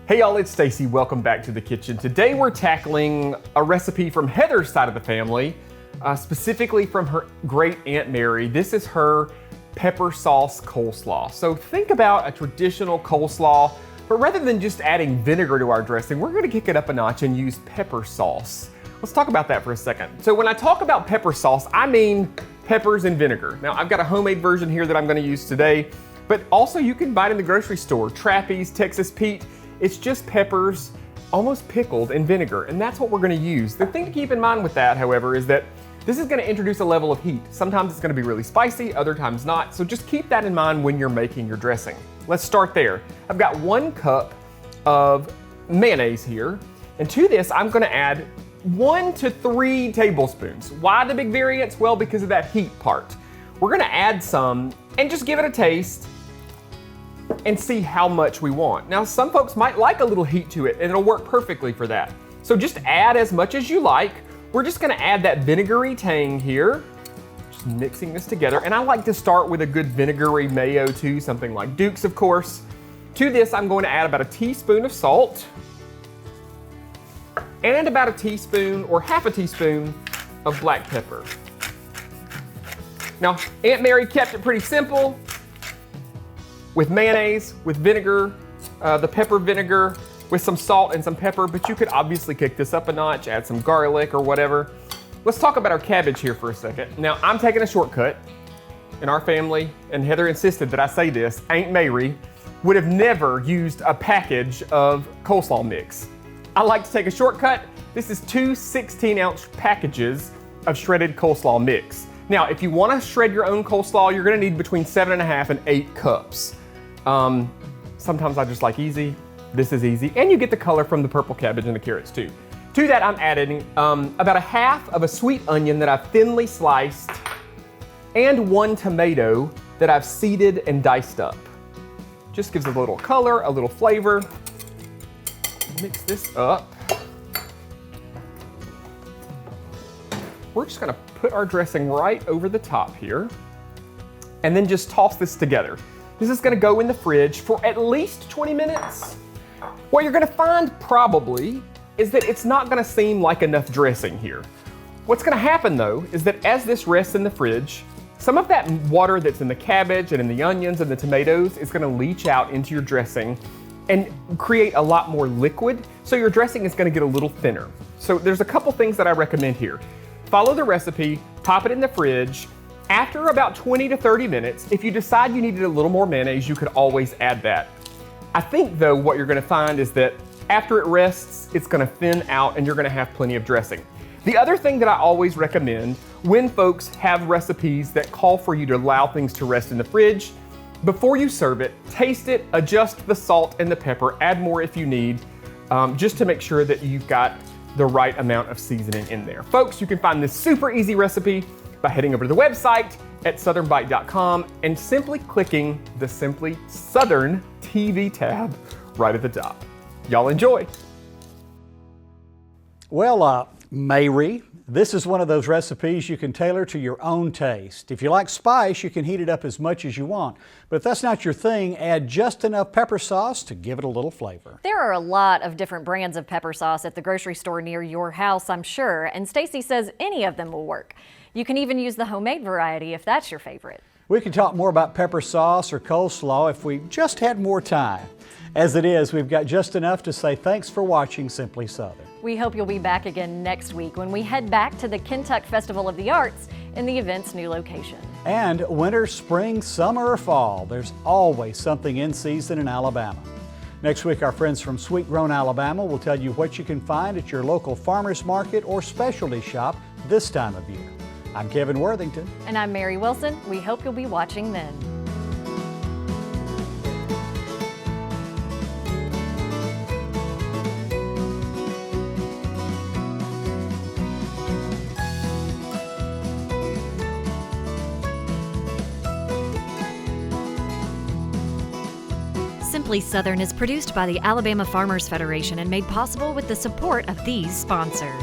Hey y'all, it's Stacey. Welcome back to the kitchen. Today we're tackling a recipe from Heather's side of the family, specifically from her great Aunt Mary. This is her pepper sauce coleslaw. So think about a traditional coleslaw, but rather than just adding vinegar to our dressing, we're gonna kick it up a notch and use pepper sauce. Let's talk about that for a second. So when I talk about pepper sauce, I mean peppers and vinegar. Now I've got a homemade version here that I'm gonna use today, but also you can buy it in the grocery store. Trappy's, Texas Pete. It's just peppers, almost pickled in vinegar, and that's what we're gonna use. The thing to keep in mind with that, however, is that this is gonna introduce a level of heat. Sometimes it's gonna be really spicy, other times not, so just keep that in mind when you're making your dressing. Let's start there. I've got 1 cup of mayonnaise here, and to this I'm gonna add 1 to 3 tablespoons. Why the big variance? Well, because of that heat part. We're gonna add some and just give it a taste and see how much we want. Now, some folks might like a little heat to it, and it'll work perfectly for that. So just add as much as you like. We're just gonna add that vinegary tang here, just mixing this together. And I like to start with a good vinegary mayo too, something like Duke's, of course. To this, I'm going to add about a teaspoon of salt and about a teaspoon or half a teaspoon of black pepper. Now, Aunt Mary kept it pretty simple. With mayonnaise, with vinegar, the pepper vinegar, with some salt and some pepper, but you could obviously kick this up a notch, add some garlic or whatever. Let's talk about our cabbage here for a second. Now, I'm taking a shortcut in our family, and Heather insisted that I say this. Aunt Mary would have never used a package of coleslaw mix. I like to take a shortcut. This is 2 16-ounce packages of shredded coleslaw mix. Now, if you want to shred your own coleslaw, you're going to need between 7.5 and 8 cups. Sometimes I just like easy. This is easy. And you get the color from the purple cabbage and the carrots too. To that, I'm adding about a half of a sweet onion that I've thinly sliced and 1 tomato that I've seeded and diced up. Just gives a little color, a little flavor. Mix this up. We're just gonna put our dressing right over the top here and then just toss this together. This is gonna go in the fridge for at least 20 minutes. What you're gonna find probably is that it's not gonna seem like enough dressing here. What's gonna happen though is that as this rests in the fridge, some of that water that's in the cabbage and in the onions and the tomatoes is gonna leach out into your dressing and create a lot more liquid, so your dressing is gonna get a little thinner. So there's a couple things that I recommend here. Follow the recipe, pop it in the fridge. After about 20 to 30 minutes, if you decide you needed a little more mayonnaise, you could always add that. I think though what you're gonna find is that after it rests, it's gonna thin out and you're gonna have plenty of dressing. The other thing that I always recommend when folks have recipes that call for you to allow things to rest in the fridge, before you serve it, taste it, adjust the salt and the pepper, add more if you need, just to make sure that you've got the right amount of seasoning in there. Folks, you can find this super easy recipe by heading over to the website at southernbite.com and simply clicking the Simply Southern TV tab right at the top. Y'all enjoy. Well, Mary, this is one of those recipes you can tailor to your own taste. If you like spice, you can heat it up as much as you want. But if that's not your thing, add just enough pepper sauce to give it a little flavor. There are a lot of different brands of pepper sauce at the grocery store near your house, I'm sure, and Stacey says any of them will work. You can even use the homemade variety if that's your favorite. We could talk more about pepper sauce or coleslaw if we just had more time. As it is, we've got just enough to say thanks for watching Simply Southern. We hope you'll be back again next week when we head back to the Kentucky Festival of the Arts in the event's new location. And winter, spring, summer, or fall, there's always something in season in Alabama. Next week, our friends from Sweet Grown, Alabama will tell you what you can find at your local farmer's market or specialty shop this time of year. I'm Kevin Worthington. And I'm Mary Wilson. We hope you'll be watching then. Simply Southern is produced by the Alabama Farmers Federation and made possible with the support of these sponsors.